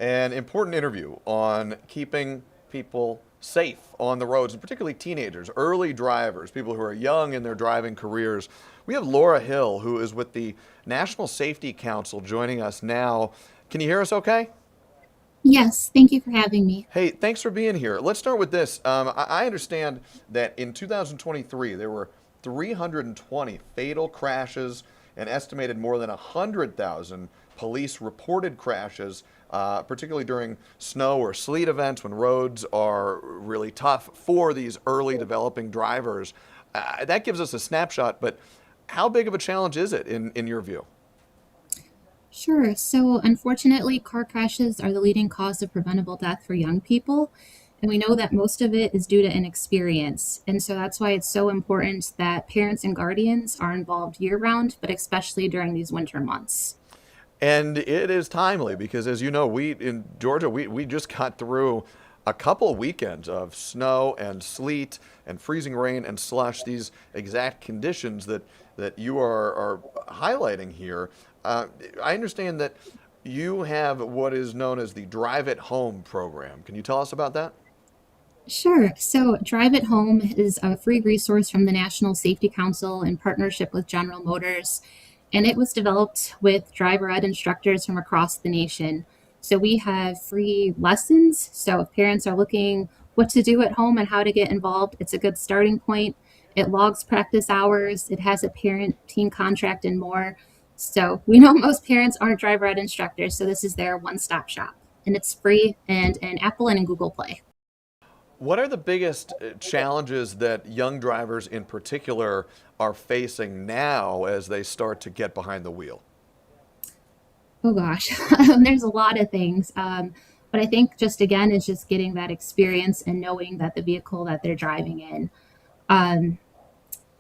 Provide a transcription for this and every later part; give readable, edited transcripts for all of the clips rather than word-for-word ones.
an important interview on keeping people safe on the roads, and particularly teenagers, early drivers, people who are young in their driving careers. We have Laura Hill, who is with the National Safety Council, joining us now. Can you hear us okay? Yes, thank you for having me. Hey, thanks for being here. Let's start with this. I understand that in 2023, there were 320 fatal crashes and estimated more than 100,000 police reported crashes, particularly during snow or sleet events when roads are really tough for these early developing drivers. That gives us a snapshot, but how big of a challenge is it in your view? Sure. So, unfortunately, car crashes are the leading cause of preventable death for young people. And we know that most of it is due to inexperience. And so that's why it's so important that parents and guardians are involved year round, but especially during these winter months. And it is timely because, as you know, we in Georgia, we just got through a couple weekends of snow and sleet and freezing rain and slush, these exact conditions that you are highlighting here. I understand that you have what is known as the Drive at Home program. Can you tell us about that? Sure. So, Drive at Home is a free resource from the National Safety Council in partnership with General Motors, and it was developed with driver ed instructors from across the nation. So, we have free lessons. So, if parents are looking what to do at home and how to get involved, it's a good starting point. It logs practice hours, it has a parent team contract, and more. So, we know most parents aren't driver ed instructors, so this is their one stop shop, and it's free and in Apple and in Google Play. What are the biggest challenges that young drivers in particular are facing now as they start to get behind the wheel? Oh gosh, there's a lot of things. But I think just again is just getting that experience and knowing that the vehicle that they're driving in. Um,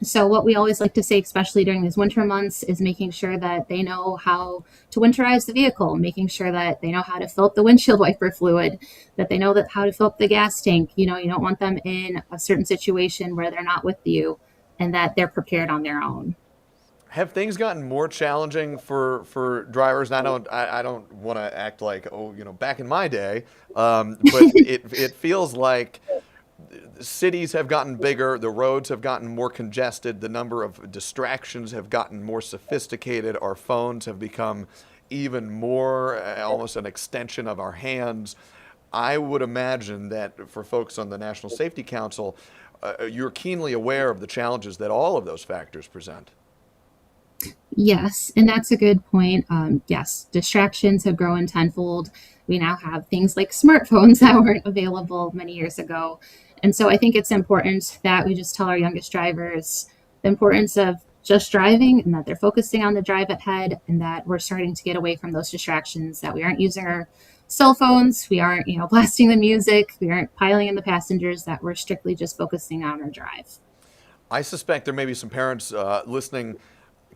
so what we always like to say, especially during these winter months, is making sure that they know how to winterize the vehicle, making sure that they know how to fill up the windshield wiper fluid, that they know that how to fill up the gas tank. You know, you don't want them in a certain situation where they're not with you and that they're prepared on their own. Have things gotten more challenging for drivers? And I don't want to act like, oh, back in my day, but it feels like cities have gotten bigger, the roads have gotten more congested, the number of distractions have gotten more sophisticated, our phones have become even more almost an extension of our hands. I would imagine that for folks on the National Safety Council, you're keenly aware of the challenges that all of those factors present. Yes, and that's a good point. Yes, distractions have grown tenfold. We now have things like smartphones that weren't available many years ago. And so I think it's important that we just tell our youngest drivers the importance of just driving and that they're focusing on the drive ahead and that we're starting to get away from those distractions, that we aren't using our cell phones, we aren't, blasting the music, we aren't piling in the passengers, that we're strictly just focusing on our drive. I suspect there may be some parents listening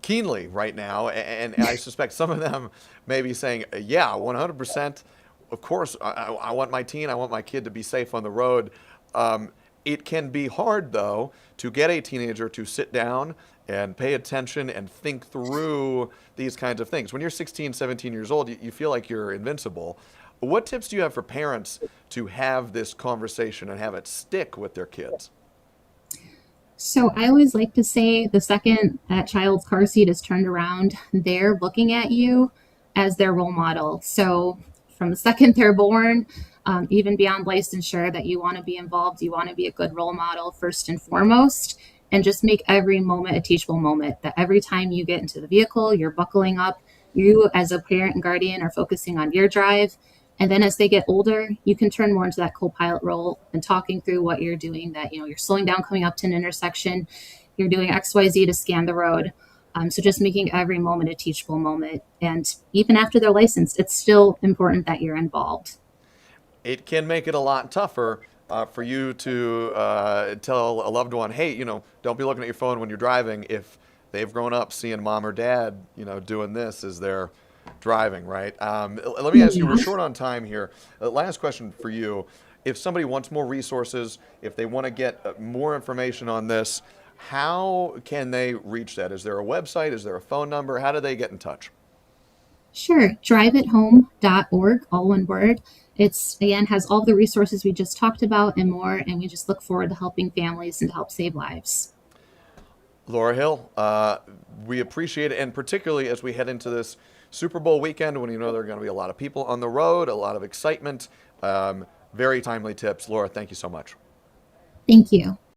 keenly right now, and I suspect some of them may be saying, "Yeah, 100%. Of course, I want my teen, I want my kid to be safe on the road." It can be hard, though, to get a teenager to sit down and pay attention and think through these kinds of things. When you're 16, 17 years old, you feel like you're invincible. What tips do you have for parents to have this conversation and have it stick with their kids? So I always like to say the second that child's car seat is turned around, they're looking at you as their role model. So from the second they're born, even beyond licensure, that you want to be involved, you want to be a good role model first and foremost, and just make every moment a teachable moment. That every time you get into the vehicle, you're buckling up. You, as a parent and guardian, are focusing on your drive. And then as they get older, you can turn more into that co-pilot role and talking through what you're doing, that, you're slowing down coming up to an intersection, you're doing XYZ to scan the road. So just making every moment a teachable moment. And even after they're licensed, it's still important that you're involved. It can make it a lot tougher for you to tell a loved one, hey, don't be looking at your phone when you're driving if they've grown up seeing mom or dad, doing this as they're driving, right? Let me ask you, we're Yeah. short on time here. Last question for you. If somebody wants more resources, if they want to get more information on this, how can they reach that? Is there a website? Is there a phone number? How do they get in touch? Sure, DriveitHOME.org, all one word. It's again has all the resources we just talked about and more, and we just look forward to helping families and to help save lives. Laura Hill, we appreciate it, and particularly as we head into this Super Bowl weekend when you know there are going to be a lot of people on the road, a lot of excitement. Very timely tips. Laura, thank you so much. Thank you.